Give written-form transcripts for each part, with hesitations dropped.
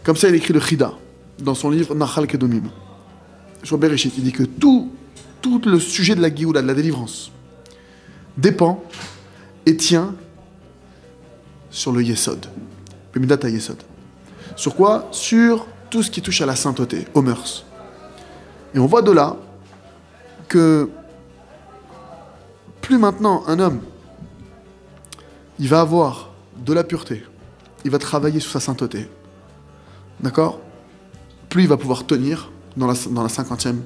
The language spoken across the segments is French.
Comme ça, il écrit le Chida, dans son livre Nachal Kedomim. Sur Bereshit, il dit que tout le sujet de la Géoula, de la délivrance, dépend et tient sur le Yesod, le Midat HaYesod. Sur quoi? Sur tout ce qui touche à la sainteté, aux mœurs. Et on voit de là que plus maintenant un homme, il va avoir de la pureté, il va travailler sur sa sainteté, d'accord? Plus il va pouvoir tenir dans la 50e,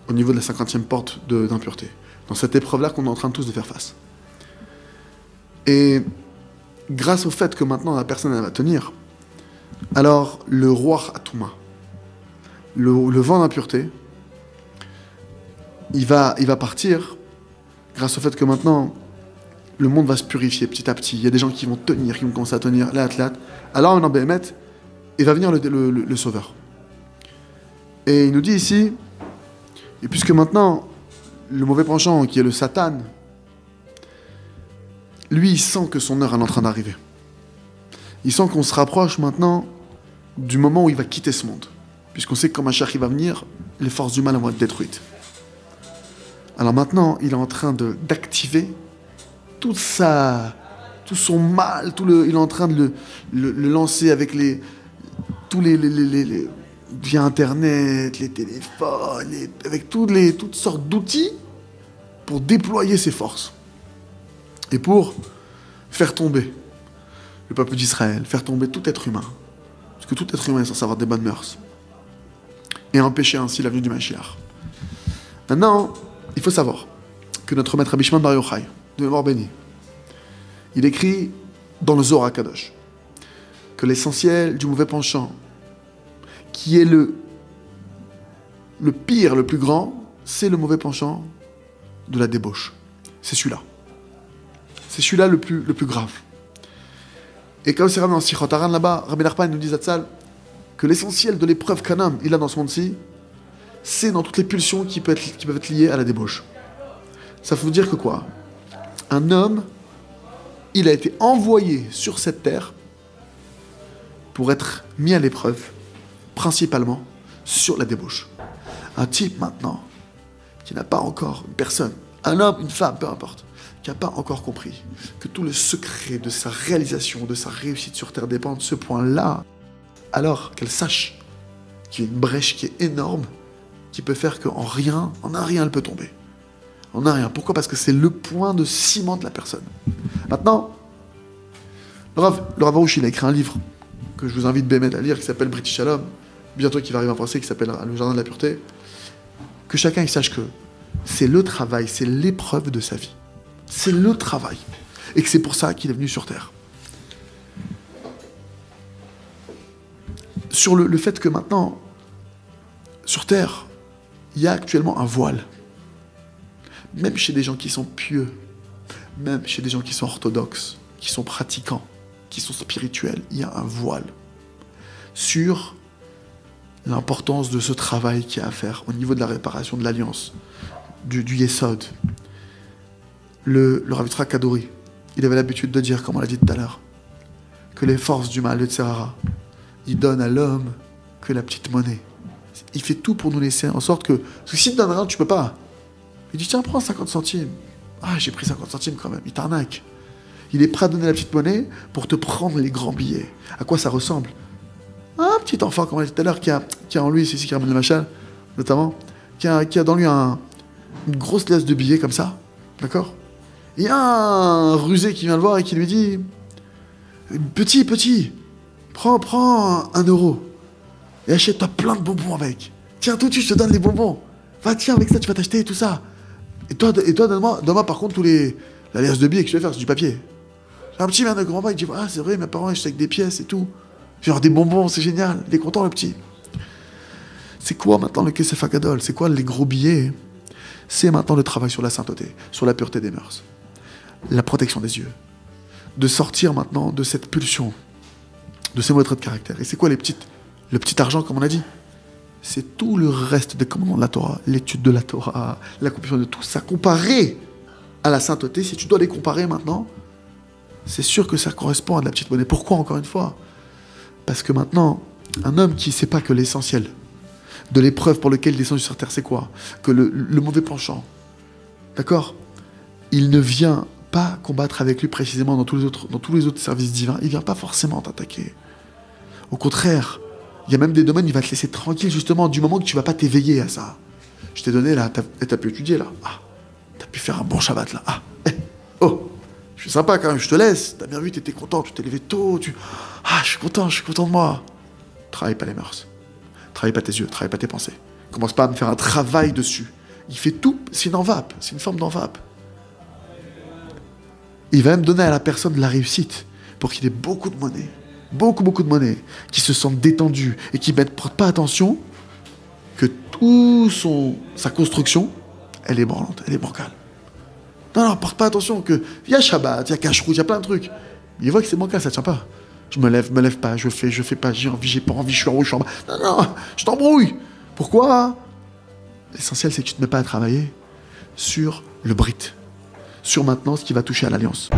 au niveau de la 50e porte d'impureté, dans cette épreuve-là qu'on est en train de tous de faire face. Et grâce au fait que maintenant la personne elle va tenir, alors le roi Atouma, le vent d'impureté, il va partir grâce au fait que maintenant le monde va se purifier petit à petit. Il y a des gens qui vont tenir, qui vont commencer à tenir, là. Alors maintenant, Béhémet, il va venir le sauveur. Et il nous dit ici, et puisque maintenant, le mauvais penchant, qui est le Satan, lui, il sent que son heure est en train d'arriver. Il sent qu'on se rapproche maintenant du moment où il va quitter ce monde. Puisqu'on sait que quand Mashiach va venir, les forces du mal vont être détruites. Alors maintenant, il est en train d'activer tout son mal, il est en train de le lancer avec via Internet, les téléphones, avec toutes sortes d'outils pour déployer ses forces. Et pour faire tomber le peuple d'Israël, faire tomber tout être humain. Parce que tout être humain est censé avoir des bonnes mœurs. Et empêcher ainsi la venue du Mashiach. Maintenant, il faut savoir que notre maître Rabbi Shimon Bar Yochai, de mémoire béni, il écrit dans le Zohar HaKadosh que l'essentiel du mauvais penchant, qui est le pire, le plus grand, c'est le mauvais penchant de la débauche. C'est celui-là. C'est celui-là le plus grave. Et quand c'est ramené en Sichot Haran là-bas, Rabbi Nachman nous dit Zatzal que l'essentiel de l'épreuve qu'un homme il a dans ce monde-ci, c'est dans toutes les pulsions qui peuvent être liées à la débauche. Ça veut dire que quoi? Un homme, il a été envoyé sur cette terre pour être mis à l'épreuve, principalement sur la débauche. Un type maintenant, qui n'a pas encore, une personne, un homme, une femme, peu importe, qui n'a pas encore compris que tout le secret de sa réalisation, de sa réussite sur terre dépend de ce point-là, alors qu'elle sache qu'il y a une brèche qui est énorme, qui peut faire qu'en rien, elle peut tomber. En un rien. Pourquoi? Parce que c'est le point de ciment de la personne. Maintenant, le Rav Arush, il a écrit un livre que je vous invite Béhémet à lire, qui s'appelle Brit Shalom, bientôt qui va arriver en français, qui s'appelle Le Jardin de la Pureté. Que chacun il sache que c'est le travail, c'est l'épreuve de sa vie. C'est le travail. Et que c'est pour ça qu'il est venu sur Terre. Sur le fait que maintenant, sur Terre, il y a actuellement un voile. Même chez des gens qui sont pieux, même chez des gens qui sont orthodoxes, qui sont pratiquants, qui sont spirituels, il y a un voile sur l'importance de ce travail qu'il y a à faire au niveau de la réparation de l'alliance, du Yesod. Le Rav Yitzhak Kaduri, il avait l'habitude de dire, comme on l'a dit tout à l'heure, que les forces du mal, le Tserara, il donne à l'homme que la petite monnaie. Il fait tout pour nous laisser en sorte que... Parce que s'il te donne rien, tu peux pas. Il dit, tiens, prends 50 centimes. Ah, j'ai pris 50 centimes quand même. Il t'arnaque. Il est prêt à donner la petite monnaie pour te prendre les grands billets. À quoi ça ressemble? Un petit enfant, comme on l'a dit tout à l'heure, qui a en lui, c'est ici qui ramène le machal, notamment, qui a dans lui une grosse liasse de billets comme ça. D'accord? Il y a un rusé qui vient le voir et qui lui dit, petit, prends 1 euro et achète-toi plein de bonbons avec. Tiens, tout de suite, je te donne les bonbons. Va, tiens, avec ça, tu vas t'acheter tout ça. Et toi donne-moi par contre la liasse de billets que je vais faire, c'est du papier. Un petit vient de grand-papa, il dit, ah, c'est vrai, mes parents, ils achètent avec des pièces et tout. Genre des bonbons, c'est génial. Il est content, le petit. C'est quoi maintenant le Kesef Hagadol? C'est quoi les gros billets? C'est maintenant le travail sur la sainteté, sur la pureté des mœurs, la protection des yeux. De sortir maintenant de cette pulsion, de ces mauvais traits de caractère. Et c'est quoi le petit argent, comme on a dit? C'est tout le reste des commandements de la Torah, l'étude de la Torah, la compréhension de tout ça, comparé à la sainteté. Si tu dois les comparer maintenant, c'est sûr que ça correspond à de la petite monnaie. Pourquoi, encore une fois? Parce que maintenant, Un homme qui ne sait pas que l'essentiel de l'épreuve pour laquelle il descend sur terre, c'est quoi? Que le mauvais penchant, d'accord? Il ne vient pas combattre avec lui précisément dans tous les autres services divins. Il ne vient pas forcément t'attaquer. Au contraire, il y a même des domaines où il va te laisser tranquille justement du moment que tu ne vas pas t'éveiller à ça. Je t'ai donné là, t'as pu étudier là. Ah, t'as pu faire un bon Shabbat là. Ah, oh, je suis sympa quand même, je te laisse. T'as bien vu, t'étais content, tu t'es levé tôt. Ah, je suis content de moi. Travaille pas les mœurs. Travaille pas tes yeux, travaille pas tes pensées. Commence pas à me faire un travail dessus. Il fait tout, c'est une enveloppe, c'est une forme d'enveloppe. Il va même donner à la personne de la réussite pour qu'il ait beaucoup de monnaie, beaucoup de monnaie, qu'il se sente détendu et qu'il ne porte pas attention que sa construction, elle est branlante, elle est bancale. Non, porte pas attention que il y a Shabbat, il y a Kashrut, il y a plein de trucs. Il voit que c'est bancal, ça tient pas. Je me lève pas, je fais pas, j'ai pas envie, je suis en haut, je suis en bas. Non, je t'embrouille. Pourquoi? L'essentiel, c'est que tu te mets pas à travailler sur le Brit, sur maintenant ce qui va toucher à l'alliance.